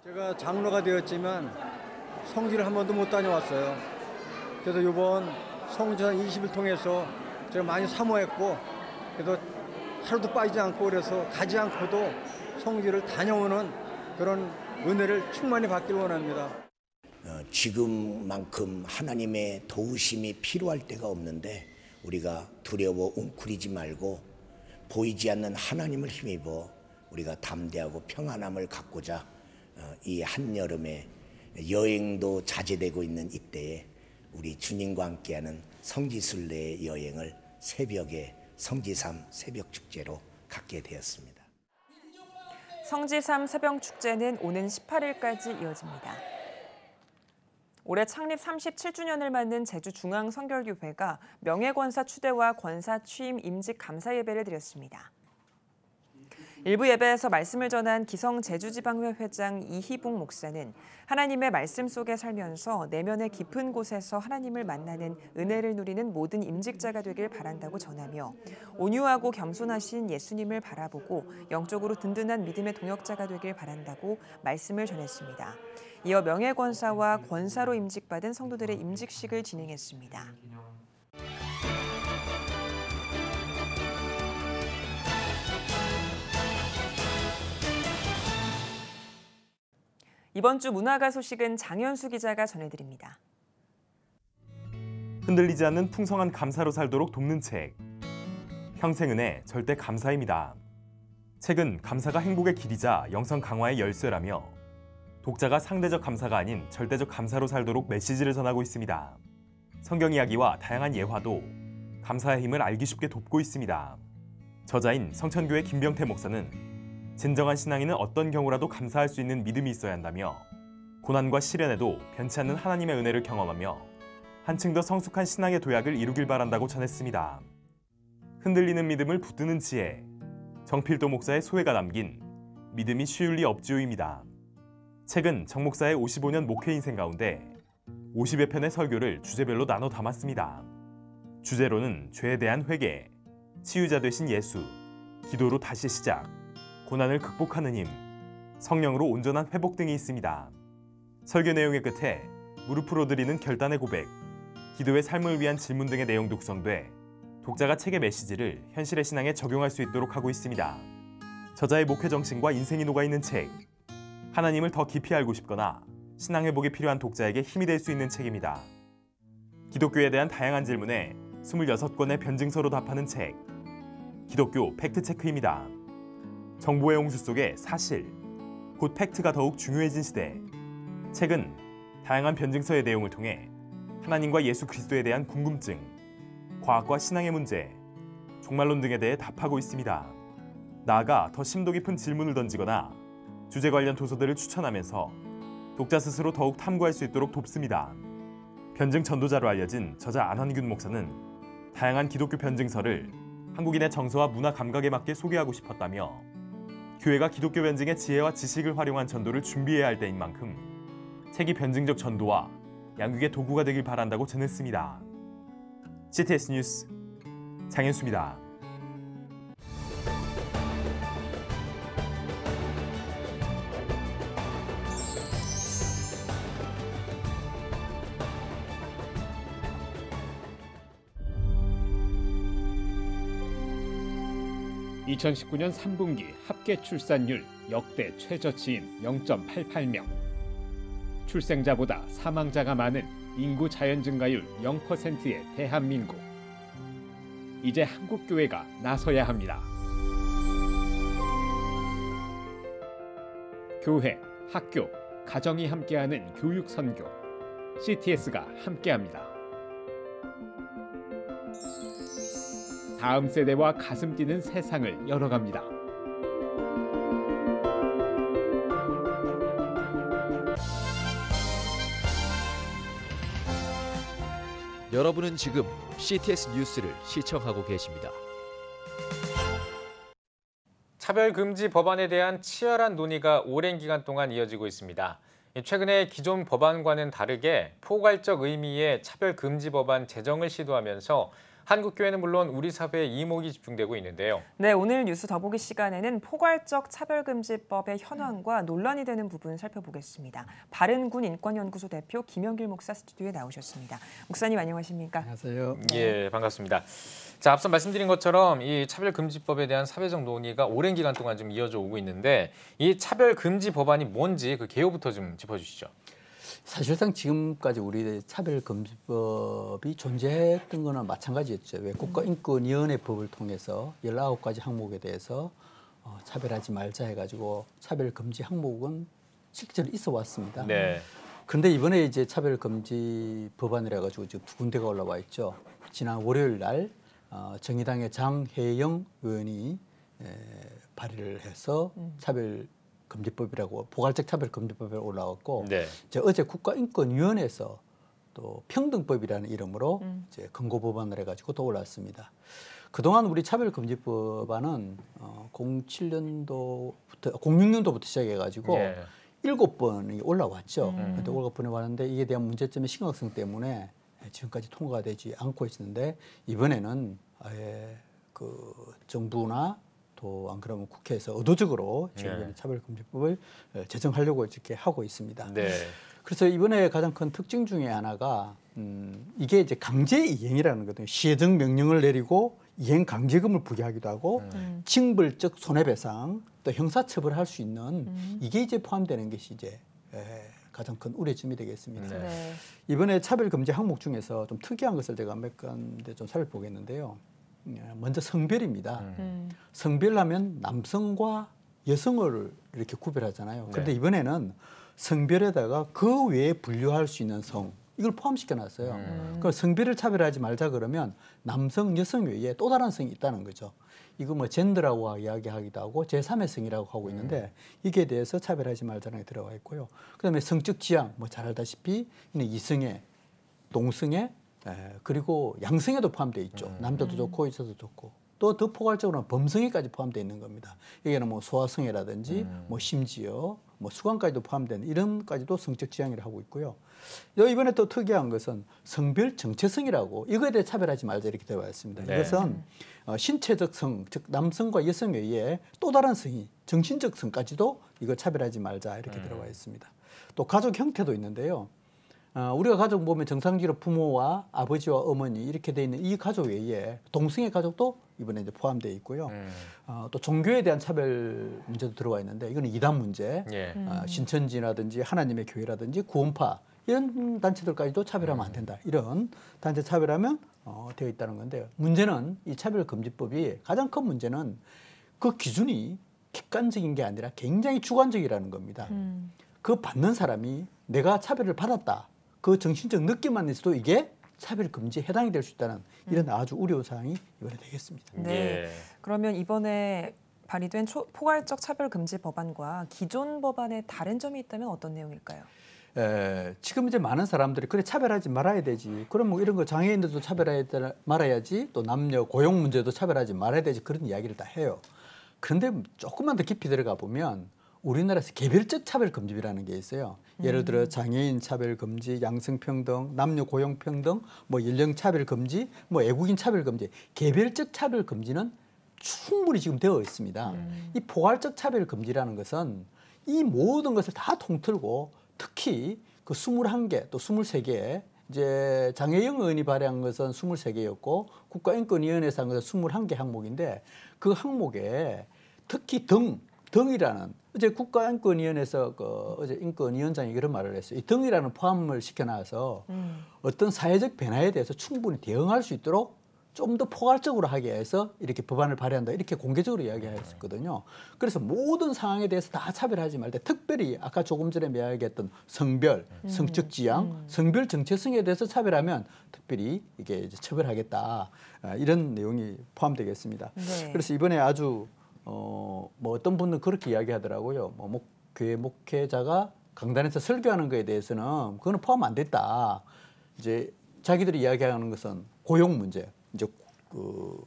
제가 장로가 되었지만 성지를 한 번도 못 다녀왔어요. 그래서 이번 성지산 20일 통해서 제가 많이 사모했고 그래도 하루도 빠지지 않고 그래서 가지 않고도 성지를 다녀오는 그런 은혜를 충만히 받기를 원합니다. 지금만큼 하나님의 도우심이 필요할 때가 없는데 우리가 두려워 웅크리지 말고 보이지 않는 하나님을 힘입어 우리가 담대하고 평안함을 갖고자 이 한여름에 여행도 자제되고 있는 이때에 우리 주님과 함께하는 성지순례의 여행을 새벽에 성지3 새벽축제로 갖게 되었습니다. 성지3 새벽축제는 오는 18일까지 이어집니다. 올해 창립 37주년을 맞는 제주중앙성결교회가 명예권사 추대와 권사 취임 임직 감사 예배를 드렸습니다. 일부 예배에서 말씀을 전한 기성 제주지방회 회장 이희봉 목사는 하나님의 말씀 속에 살면서 내면의 깊은 곳에서 하나님을 만나는 은혜를 누리는 모든 임직자가 되길 바란다고 전하며 온유하고 겸손하신 예수님을 바라보고 영적으로 든든한 믿음의 동역자가 되길 바란다고 말씀을 전했습니다. 이어 명예권사와 권사로 임직받은 성도들의 임직식을 진행했습니다. 이번 주 문화가 소식은 장현수 기자가 전해드립니다. 흔들리지 않는 풍성한 감사로 살도록 돕는 책. 평생 은혜 절대 감사입니다. 책은 감사가 행복의 길이자 영성 강화의 열쇠라며 독자가 상대적 감사가 아닌 절대적 감사로 살도록 메시지를 전하고 있습니다. 성경 이야기와 다양한 예화도 감사의 힘을 알기 쉽게 돕고 있습니다. 저자인 성천교회 김병태 목사는 진정한 신앙인은 어떤 경우라도 감사할 수 있는 믿음이 있어야 한다며 고난과 시련에도 변치 않는 하나님의 은혜를 경험하며 한층 더 성숙한 신앙의 도약을 이루길 바란다고 전했습니다. 흔들리는 믿음을 붙드는 지혜, 정필도 목사의 소회가 담긴 믿음이 쉬울 리 없지요입니다. 책은 정 목사의 55년 목회 인생 가운데 50여 편의 설교를 주제별로 나눠 담았습니다. 주제로는 죄에 대한 회개, 치유자 되신 예수, 기도로 다시 시작, 고난을 극복하는 힘, 성령으로 온전한 회복 등이 있습니다. 설교 내용의 끝에 무릎으로 드리는 결단의 고백, 기도의 삶을 위한 질문 등의 내용도 구성돼 독자가 책의 메시지를 현실의 신앙에 적용할 수 있도록 하고 있습니다. 저자의 목회 정신과 인생이 녹아있는 책, 하나님을 더 깊이 알고 싶거나 신앙 회복이 필요한 독자에게 힘이 될 수 있는 책입니다. 기독교에 대한 다양한 질문에 26권의 변증서로 답하는 책, 기독교 팩트체크입니다. 정보의 홍수 속에 사실, 곧 팩트가 더욱 중요해진 시대. 책은 다양한 변증서의 내용을 통해 하나님과 예수 그리스도에 대한 궁금증, 과학과 신앙의 문제, 종말론 등에 대해 답하고 있습니다. 나아가 더 심도 깊은 질문을 던지거나 주제 관련 도서들을 추천하면서 독자 스스로 더욱 탐구할 수 있도록 돕습니다. 변증 전도자로 알려진 저자 안환균 목사는 다양한 기독교 변증서를 한국인의 정서와 문화 감각에 맞게 소개하고 싶었다며 교회가 기독교 변증의 지혜와 지식을 활용한 전도를 준비해야 할 때인 만큼 책이 변증적 전도와 양육의 도구가 되길 바란다고 전했습니다. CTS 뉴스 장현수입니다. (2019년 3분기) 합계 출산율 역대 최저치인 0.88명. 출생자보다 사망자가 많은 인구 자연 증가율 0%의 대한민국. 이제 한국교회가 나서야 합니다. 교회, 학교, 가정이 함께하는 교육 선교. CTS가 함께합니다. 다음 세대와 가슴 뛰는 세상을 열어갑니다. 여러분은 지금 CTS 뉴스를 시청하고 계십니다. 차별금지 법안에 대한 치열한 논의가 오랜 기간 동안 이어지고 있습니다. 최근에 기존 법안과는 다르게 포괄적 의미의 차별금지 법안 제정을 시도하면서 한국교회는 물론 우리 사회의 이목이 집중되고 있는데요. 네, 오늘 뉴스 더보기 시간에는 포괄적 차별금지법의 현황과 논란이 되는 부분 살펴보겠습니다. 바른군 인권연구소 대표 김영길 목사 스튜디오에 나오셨습니다. 목사님 안녕하십니까? 안녕하세요. 예, 반갑습니다. 자, 앞서 말씀드린 것처럼 이 차별금지법에 대한 사회적 논의가 오랜 기간 동안 좀 이어져 오고 있는데 이 차별금지 법안이 뭔지 그 개요부터 좀 짚어주시죠. 사실상 지금까지 우리 차별금지법이 존재했던 거나 마찬가지였죠. 왜 국가인권위원회법을 통해서 19가지 항목에 대해서 차별하지 말자 해가지고 차별금지 항목은 실제로 있어 왔습니다. 네. 그런데 이번에 이제 차별금지 법안을 해가지고 지금 두 군데가 올라와 있죠. 지난 월요일 날 정의당의 장혜영 의원이 발의를 해서 차별금지법이라고 포괄적 차별금지법에 올라왔고 네. 이제 어제 국가인권위원회에서 또 평등법이라는 이름으로 이제 권고 법안을 해가지고 또 올랐습니다. 그동안 우리 차별금지법안은 06년도부터 시작해가지고 7번이 올라왔죠. 그런데 7번이 왔는데 이에 대한 문제점의 심각성 때문에 지금까지 통과가 되지 않고 있었는데 이번에는 아예 그 정부나 또 안 그러면 국회에서 의도적으로 지금 차별금지법을 제정하려고 이렇게 하고 있습니다. 네. 그래서 이번에 가장 큰 특징 중에 하나가 이게 이제 강제 이행이라는 거거든요. 시행 명령을 내리고 이행 강제금을 부과하기도 하고 징벌적 손해배상 또 형사처벌할 수 있는 이게 이제 포함되는 것이 이제 가장 큰 우려점이 되겠습니다. 네. 이번에 차별금지 항목 중에서 좀 특이한 것을 제가 몇 가지 좀 살펴보겠는데요. 먼저 성별입니다. 성별하면 남성과 여성을 이렇게 구별하잖아요. 그런데 이번에는 성별에다가 그 외에 분류할 수 있는 성, 이걸 포함시켜 놨어요. 그러니까 성별을 차별하지 말자 그러면 남성, 여성 외에 또 다른 성이 있다는 거죠. 이거 뭐 젠더라고 이야기하기도 하고 제3의 성이라고 하고 있는데 이게 대해서 차별하지 말자는 게 들어가 있고요. 그다음에 성적 지향, 뭐 잘 알다시피 이성애, 동성애, 그리고 양성애도 포함되어 있죠. 남자도 좋고 여자도 좋고. 또 더 포괄적으로는 범성애까지 포함되어 있는 겁니다. 여기는 뭐 소아성애라든지 뭐 심지어 뭐 수관까지도 포함된 이런까지도 성적 지향을 하고 있고요. 이번에 또 특이한 것은 성별 정체성이라고 이거에 대해 차별하지 말자 이렇게 되어 있습니다. 네. 이것은 신체적 성, 즉 남성과 여성 외에 또 다른 성이 정신적 성까지도 이거 차별하지 말자 이렇게 들어가 있습니다. 또 가족 형태도 있는데요. 우리가 가족 보면 정상적으로 부모와 아버지와 어머니 이렇게 돼 있는 이 가족 외에 동성애 가족도 이번에 이제 포함되어 있고요. 또 종교에 대한 차별 문제도 들어와 있는데 이거는 이단 문제, 신천지라든지 하나님의 교회라든지 구원파 이런 단체들까지도 차별하면 안 된다. 이런 단체 차별하면 되어 있다는 건데요. 문제는 이 차별금지법이 가장 큰 문제는 그 기준이 객관적인 게 아니라 굉장히 주관적이라는 겁니다. 그 받는 사람이 내가 차별을 받았다. 그 정신적 느낌만 있어도 이게 차별금지에 해당이 될 수 있다는 이런 아주 우려사항이 이번에 되겠습니다. 네. 그러면 이번에 발의된 포괄적 차별금지 법안과 기존 법안에 다른 점이 있다면 어떤 내용일까요? 지금 이제 많은 사람들이 그래 차별하지 말아야 되지. 그럼 뭐 이런 거 장애인들도 차별하지 말아야지. 또 남녀 고용 문제도 차별하지 말아야 되지. 그런 이야기를 다 해요. 그런데 조금만 더 깊이 들어가 보면 우리나라에서 개별적 차별금지라는 게 있어요. 예를 들어 장애인 차별금지, 양성평등, 남녀 고용평등, 뭐 연령 차별금지, 뭐 외국인 차별금지. 개별적 차별금지는 충분히 지금 되어 있습니다. 이 포괄적 차별금지라는 것은 이 모든 것을 다 통틀고 특히 그 21개 또 23개 이제 장혜영 의원이 발의한 것은 23개였고 국가인권위원회에서 한 것은 21개 항목인데 그 항목에 특히 등이라는 어제 국가인권위원회에서 어제 인권위원장이 그런 말을 했어요. 이 등이라는 포함을 시켜놔서 어떤 사회적 변화에 대해서 충분히 대응할 수 있도록 좀 더 포괄적으로 하게 해서 이렇게 법안을 발의한다 이렇게 공개적으로 이야기했거든요. 그래서 모든 상황에 대해서 다 차별하지 말되 특별히 아까 조금 전에 이야기했던 성별, 성적 지향, 성별 정체성에 대해서 차별하면 특별히 이게 이제 처벌하겠다 이런 내용이 포함되겠습니다. 네. 그래서 이번에 아주 뭐 어떤 분은 그렇게 이야기하더라고요. 뭐 교회 목회자가 강단에서 설교하는 거에 대해서는 그거는 포함 안 됐다. 이제 자기들이 이야기하는 것은 고용 문제, 이제 그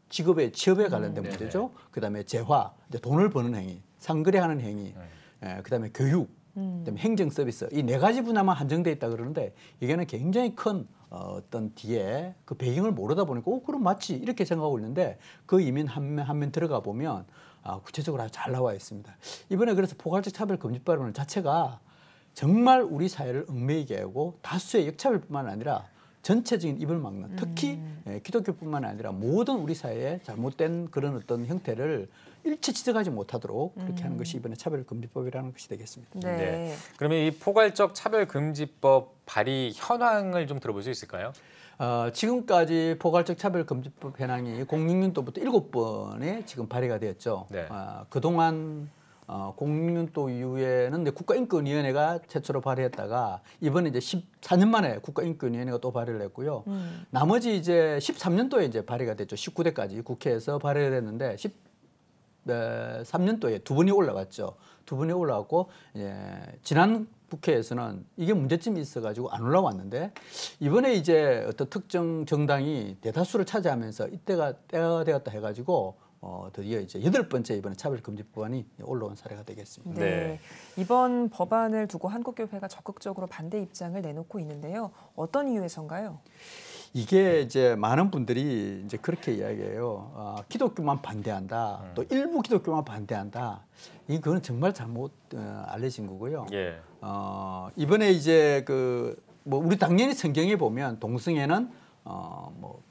직업의 취업에 관련된 문제죠. 그다음에 재화, 이제 돈을 버는 행위, 상거래하는 행위, 그다음에 교육, 그다음에 행정 서비스 이 4가지 분야만 한정돼 있다 그러는데 이게는 굉장히 큰 어떤 뒤에 그 배경을 모르다 보니까 그럼 맞지 이렇게 생각하고 있는데 그 이면 한 면 들어가 보면 구체적으로 아주 잘 나와 있습니다. 이번에 그래서 포괄적 차별금지법안 자체가 정말 우리 사회를 얽매이게 하고 다수의 역차별뿐만 아니라 전체적인 입을 막는 특히 기독교뿐만 아니라 모든 우리 사회의 잘못된 그런 어떤 형태를 일체 지적하지 못하도록 그렇게 하는 것이 이번에 차별금지법이라는 것이 되겠습니다. 네. 그러면 이 포괄적 차별금지법 발의 현황을 좀 들어볼 수 있을까요? 지금까지 포괄적 차별금지법 현황이 06년도부터 7번에 지금 발의가 되었죠. 네. 그동안 06년도 이후에는 이제 국가인권위원회가 최초로 발의했다가 이번에 이제 14년 만에 국가인권위원회가 또 발의를 했고요. 나머지 이제 13년도에 이제 발의가 됐죠. 19대까지 국회에서 발의를 했는데 13년도에 2번이 올라갔죠. 2번이 올라갔고 지난 국회에서는 이게 문제점이 있어가지고 안 올라왔는데 이번에 이제 어떤 특정 정당이 대다수를 차지하면서 이때가 때가 되었다 해가지고 드디어 이제 8번째 이번에 차별금지법안이 올라온 사례가 되겠습니다. 네. 이번 법안을 두고 한국교회가 적극적으로 반대 입장을 내놓고 있는데요. 어떤 이유에서인가요? 이게 이제 많은 분들이 이제 그렇게 이야기해요. 기독교만 반대한다. 또 일부 기독교만 반대한다. 이거는 정말 잘못 알려진 거고요. 예. 이번에 이제 뭐 우리 당연히 성경에 보면 동성애는 뭐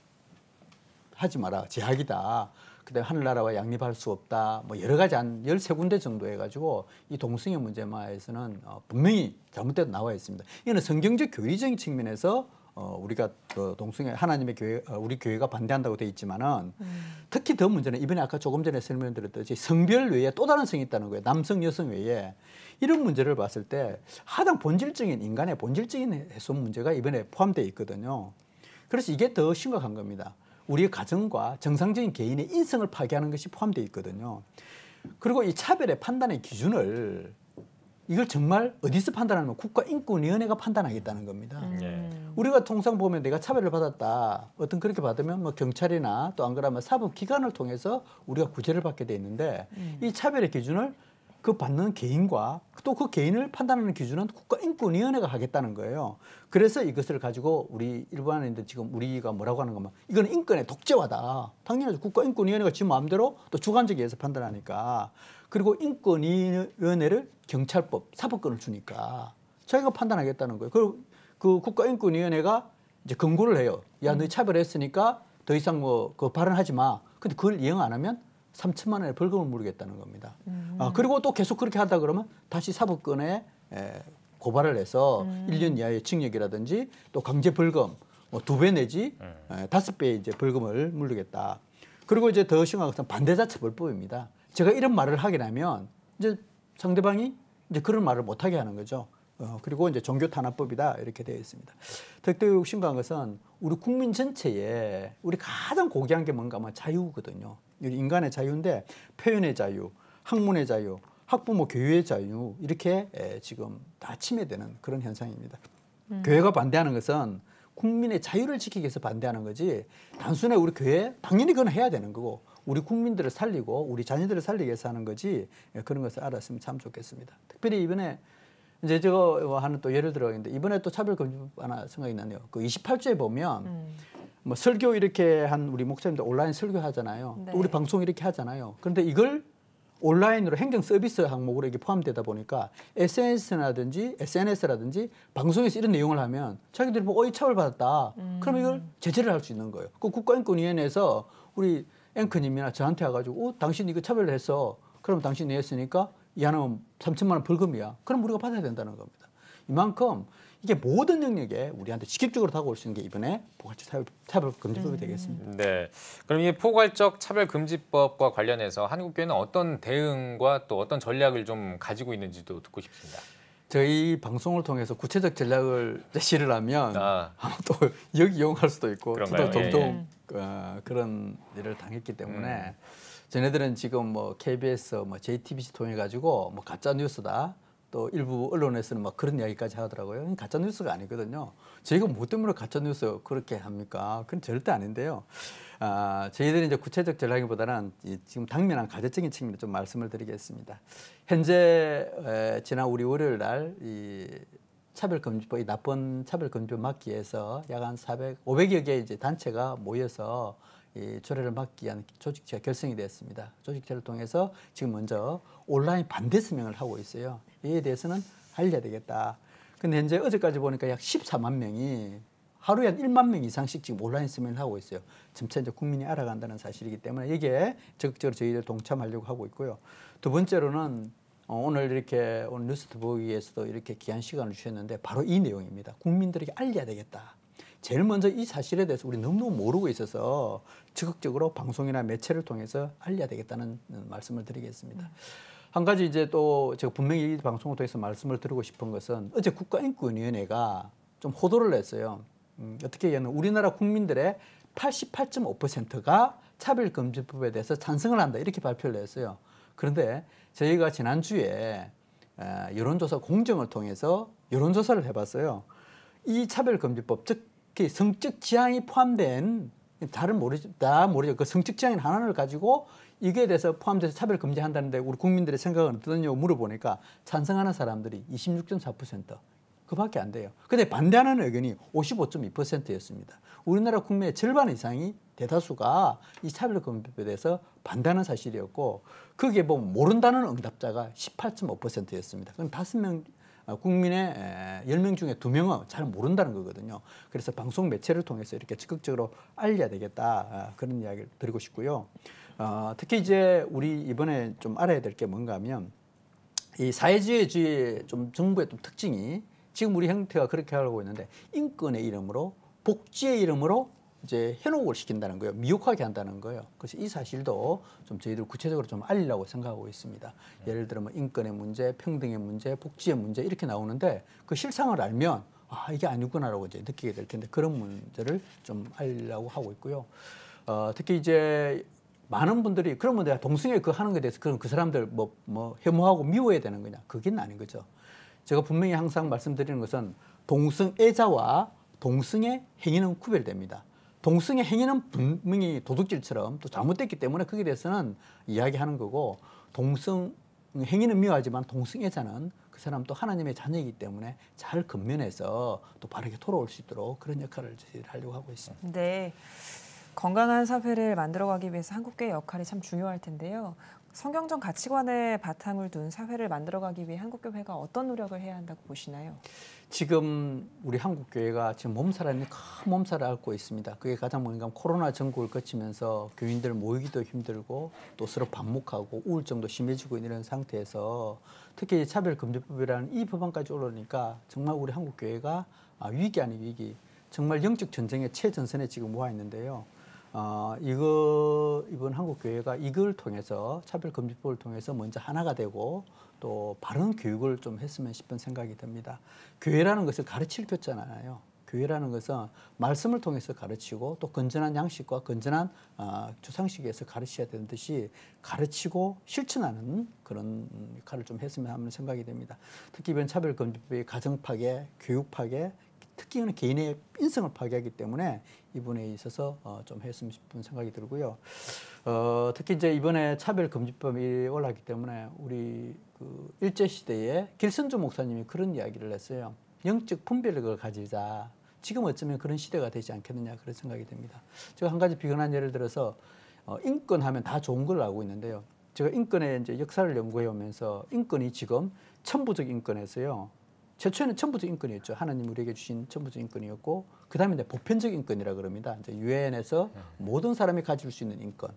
하지 마라 제약이다. 그다음에 하늘나라와 양립할 수 없다. 뭐 여러 가지 한 13군데 정도 해가지고 이 동성애 문제마에서는 분명히 잘못된 나와 있습니다. 이거는 성경적 교리적인 측면에서 우리가 그 동성애 하나님의 교회 우리 교회가 반대한다고 돼 있지만은 특히 더 문제는 이번에 아까 조금 전에 설명드렸듯이 성별 외에 또 다른 성이 있다는 거예요. 남성, 여성 외에 이런 문제를 봤을 때 가장 본질적인 인간의 본질적인 해소 문제가 이번에 포함되어 있거든요. 그래서 이게 더 심각한 겁니다. 우리의 가정과 정상적인 개인의 인성을 파괴하는 것이 포함되어 있거든요. 그리고 이 차별의 판단의 기준을 이걸 정말 어디서 판단하면 국가인권위원회가 판단하겠다는 겁니다. 우리가 통상 보면 내가 차별을 받았다. 어떤 그렇게 받으면 뭐 경찰이나 또 안 그러면 사법기관을 통해서 우리가 구제를 받게 돼 있는데 이 차별의 기준을 그 받는 개인과 또 그 개인을 판단하는 기준은 국가인권위원회가 하겠다는 거예요. 그래서 이것을 가지고 우리 일반인들 지금 우리가 뭐라고 하는 거면 이건 인권의 독재화다. 당연하죠. 국가인권위원회가 지 마음대로 또 주관적에 의해서 판단하니까. 그리고 인권위원회를 경찰법, 사법권을 주니까 자기가 판단하겠다는 거예요. 그 국가인권위원회가 이제 권고를 해요. 야, 너희 차별했으니까 더 이상 뭐 그 발언하지 마. 근데 그걸 이행 안 하면 3천만 원의 벌금을 물겠다는 겁니다. 그리고 또 계속 그렇게 하다 그러면 다시 사법권에 고발을 해서 1년 이하의 징역이라든지 또 강제 벌금 뭐 2배 내지 5배 이제 벌금을 물리겠다. 그리고 이제 더 심각한 것은 반대자 처벌법입니다. 제가 이런 말을 하게 되면 이제 상대방이 이제 그런 말을 못하게 하는 거죠. 그리고 이제 종교탄압법이다 이렇게 되어 있습니다. 더욱 심각한 것은 우리 국민 전체에 우리 가장 고귀한 게 뭔가 하면 자유거든요. 인간의 자유인데 표현의 자유, 학문의 자유, 학부모 교육의 자유 이렇게 지금 다 침해되는 그런 현상입니다. 교회가 반대하는 것은 국민의 자유를 지키기 위해서 반대하는 거지 단순히 우리 교회 당연히 그건 해야 되는 거고 우리 국민들을 살리고 우리 자녀들을 살리기 위해서 하는 거지 그런 것을 알았으면 참 좋겠습니다. 특별히 이번에 이제 제가 하는 또 예를 들어있는데 이번에 또 차별금지법 하나 생각이 나네요. 그 28조에 보면 뭐 설교 이렇게 한 우리 목사님들 온라인 설교하잖아요. 네. 또 우리 방송 이렇게 하잖아요. 그런데 이걸 온라인으로 행정 서비스 항목으로 이게 포함되다 보니까 SNS라든지 방송에서 이런 내용을 하면 자기들이 뭐 차별받았다. 그러면 이걸 제재를 할 수 있는 거예요. 그 국가인권위원회에서 우리 앵커님이나 저한테 와가지고 당신 이거 차별을 했어. 그럼 당신이 했으니까 이 하나면 3천만 원 벌금이야. 그럼 우리가 받아야 된다는 겁니다. 이만큼 이게 모든 영역에 우리한테 직접적으로 다가올 수 있는 게 이번에 포괄적 차별금지법이 되겠습니다. 네. 그럼 이 포괄적 차별금지법과 관련해서 한국교회는 어떤 대응과 또 어떤 전략을 좀 가지고 있는지도 듣고 싶습니다. 저희 방송을 통해서 구체적 전략을 제시를 하면 아마 또 여기 이용할 수도 있고 저도 종종 그런 일을 당했기 때문에 쟤네들은 지금 뭐 KBS, 뭐 JTBC 통해 가지고 뭐 가짜 뉴스다. 또 일부 언론에서는 막 그런 이야기까지 하더라고요. 가짜 뉴스가 아니거든요. 저희가 뭐 때문에 가짜 뉴스 그렇게 합니까? 그건 절대 아닌데요. 저희들이 이제 구체적 전략보다는 지금 당면한 가제적인 측면을 좀 말씀을 드리겠습니다. 현재 지난 우리 월요일 날 이 차별금지법, 이 나쁜 차별금지법 막기 위해서 약 한 500여 개 이제 단체가 모여서 이 조례를 막기 위한 조직체가 결성이 됐습니다. 조직체를 통해서 지금 먼저 온라인 반대 서명을 하고 있어요. 이에 대해서는 알려야 되겠다. 근데 현재 어제까지 보니까 약 14만 명이 하루에 한 1만 명 이상씩 지금 온라인 서명을 하고 있어요. 점차 이제 국민이 알아간다는 사실이기 때문에 이게 적극적으로 저희들 동참하려고 하고 있고요. 두 번째로는 오늘 이렇게 오늘 뉴스 보기 위해서도 이렇게 귀한 시간을 주셨는데 바로 이 내용입니다. 국민들에게 알려야 되겠다. 제일 먼저 이 사실에 대해서 우리 너무너무 모르고 있어서 적극적으로 방송이나 매체를 통해서 알려야 되겠다는 말씀을 드리겠습니다. 한 가지 이제 또 제가 분명히 이 방송을 통해서 말씀을 드리고 싶은 것은 어제 국가인권위원회가 좀 호도를 냈어요. 어떻게 얘기하면 우리나라 국민들의 88.5%가 차별금지법에 대해서 찬성을 한다 이렇게 발표를 했어요. 그런데 저희가 지난주에 여론조사 공정을 통해서 여론조사를 해봤어요. 이 차별금지법 특히 성적 지향이 포함된 다 모르죠. 그 성적 지향인 하나를 가지고 이게 대해서 포함돼서 차별 금지한다는데 우리 국민들의 생각은 어떠냐고 물어보니까 찬성하는 사람들이 26.4% 그밖에 안 돼요. 근데 반대하는 의견이 55.2%였습니다. 우리나라 국민의 절반 이상이 대다수가 이 차별금지법에 대해서 반대하는 사실이었고 거기에 보면 모른다는 응답자가 18.5%였습니다. 그럼 5명 국민의 10명 중에 2명은 잘 모른다는 거거든요. 그래서 방송 매체를 통해서 이렇게 적극적으로 알려야 되겠다 그런 이야기를 드리고 싶고요. 특히 이제 우리 이번에 좀 알아야 될 게 뭔가 하면 이 사회주의의 좀 정부의 좀 특징이 지금 우리 형태가 그렇게 하고 있는데 인권의 이름으로 복지의 이름으로 이제 현혹을 시킨다는 거예요. 미혹하게 한다는 거예요. 그래서 이 사실도 좀 저희들 구체적으로 좀 알리려고 생각하고 있습니다. 예를 들어 뭐 인권의 문제, 평등의 문제, 복지의 문제 이렇게 나오는데 그 실상을 알면 아 이게 아니구나라고 이제 느끼게 될 텐데 그런 문제를 좀 알리려고 하고 있고요. 특히 이제 많은 분들이 그러면 내가 동성애 그 하는 것에 대해서 그럼 그 사람들 뭐 혐오하고 미워해야 되는 거냐? 그게 아닌 거죠. 제가 분명히 항상 말씀드리는 것은 동성애자와 동성애 행위는 구별됩니다. 동성애 행위는 분명히 도둑질처럼 또 잘못됐기 때문에 거기에 대해서는 이야기하는 거고 동성 행위는 미워하지만 동성애자는 그 사람 또 하나님의 자녀이기 때문에 잘 근면해서 또 바르게 돌아올 수 있도록 그런 역할을 저희들이 하려고 하고 있습니다. 네, 건강한 사회를 만들어가기 위해서 한국교회 역할이 참 중요할 텐데요. 성경적 가치관에 바탕을 둔 사회를 만들어가기 위해 한국교회가 어떤 노력을 해야 한다고 보시나요? 지금 우리 한국교회가 지금 몸살이 큰 몸살을 앓고 있습니다. 그게 가장 뭔가 코로나 전국을 거치면서 교인들 모이기도 힘들고 또 서로 반목하고 우울증도 심해지고 있는 이런 상태에서 특히 차별금지법이라는 이 법안까지 올라오니까 정말 우리 한국교회가 위기 아닌 위기, 정말 영적 전쟁의 최전선에 지금 와 있는데요. 이번 한국교회가 이걸 통해서 차별금지법을 통해서 먼저 하나가 되고 또 바른 교육을 좀 했으면 싶은 생각이 듭니다. 교회라는 것을 가르칠 교자잖아요. 교회라는 것은 말씀을 통해서 가르치고 또 건전한 양식과 건전한 주상식에서 가르쳐야 되는 듯이 가르치고 실천하는 그런 역할을 좀 했으면 하는 생각이 됩니다. 특히 이번 차별금지법이 가정 파괴, 교육 파괴, 특히 개인의 인성을 파괴하기 때문에 이번에 있어서 좀 했으면 싶은 생각이 들고요. 특히 이제 이번에 차별금지법이 올라왔기 때문에 우리 그 일제시대에 길선주 목사님이 그런 이야기를 했어요. 영적 분별력을 가지자. 지금 어쩌면 그런 시대가 되지 않겠느냐 그런 생각이 듭니다. 제가 한 가지 비근한 예를 들어서 인권하면 다 좋은 걸 알고 있는데요. 제가 인권의 이제 역사를 연구해 오면서 인권이 지금 천부적 인권에서요. 최초에는 천부적 인권이었죠. 하나님 우리에게 주신 천부적 인권이었고 그다음에 이제 보편적 인권이라 그럽니다. 이제 유엔에서 모든 사람이 가질 수 있는 인권.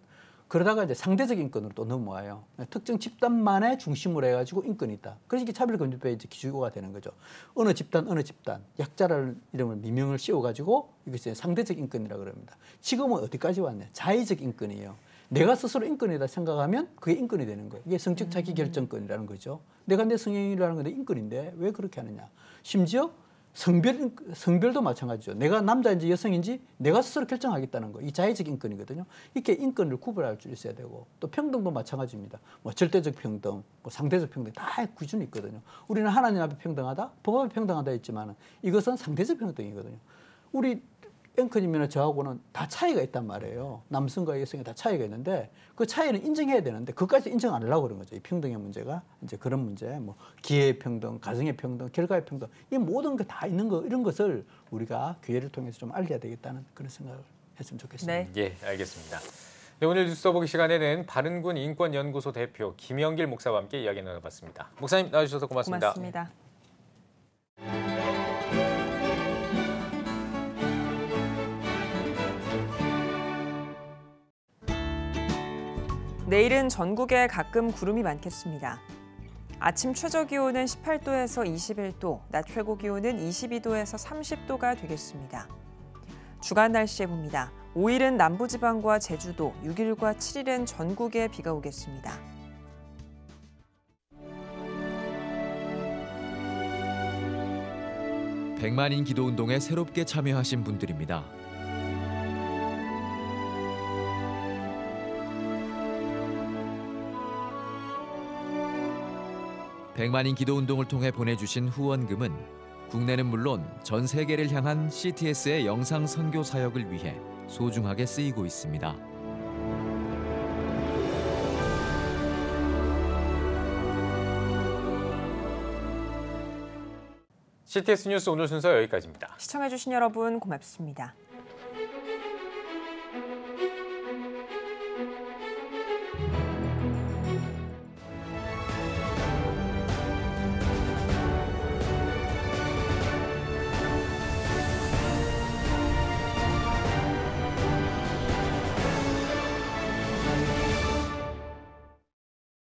그러다가 이제 상대적 인권으로 또 넘어와요. 특정 집단만의 중심으로 해가지고 인권이 있다. 그래서 이게 차별금지법의 이제 기초가 되는 거죠. 어느 집단, 약자라는 이름을 미명을 씌워가지고 이것이 상대적 인권이라 그럽니다. 지금은 어디까지 왔냐? 자의적 인권이에요. 내가 스스로 인권이다 생각하면 그게 인권이 되는 거예요. 이게 성적 자기 결정권이라는 거죠. 내가 내 성향이라는 건데 인권인데 왜 그렇게 하느냐? 심지어 성별도 마찬가지죠. 내가 남자인지 여성인지 내가 스스로 결정하겠다는 거. 이 자의적 인권이거든요. 이렇게 인권을 구별할 줄 있어야 되고 또 평등도 마찬가지입니다. 뭐 절대적 평등, 뭐 상대적 평등 다 기준이 있거든요. 우리는 하나님 앞에 평등하다, 법 앞에 평등하다 했지만 이것은 상대적 평등이거든요. 우리 앵커님이나 저하고는 다 차이가 있단 말이에요. 남성과 여성이 다 차이가 있는데 그 차이는 인정해야 되는데 그것까지 인정 안 하려고 그런 거죠. 이 평등의 문제가 이제 그런 문제, 뭐 기회의 평등, 가정의 평등, 결과의 평등 이 모든 게 다 있는 거 이런 것을 우리가 기회를 통해서 좀 알려야 되겠다는 그런 생각을 했으면 좋겠습니다. 네, 예, 알겠습니다. 네, 오늘 뉴스 써보기 시간에는 바른군 인권연구소 대표 김영길 목사와 함께 이야기 나눠봤습니다. 목사님 나와주셔서 고맙습니다. 고맙습니다. 내일은 전국에 가끔 구름이 많겠습니다. 아침 최저기온은 18도에서 21도, 낮 최고기온은 22도에서 30도가 되겠습니다. 주간 날씨 해봅니다. 5일은 남부지방과 제주도, 6일과 7일은 전국에 비가 오겠습니다. 백만인 기도운동에 새롭게 참여하신 분들입니다. 백만인 기도운동을 통해 보내주신 후원금은 국내는 물론 전 세계를 향한 CTS의 영상 선교 사역을 위해 소중하게 쓰이고 있습니다. CTS 뉴스 오늘 순서 여기까지입니다. 시청해주신 여러분 고맙습니다.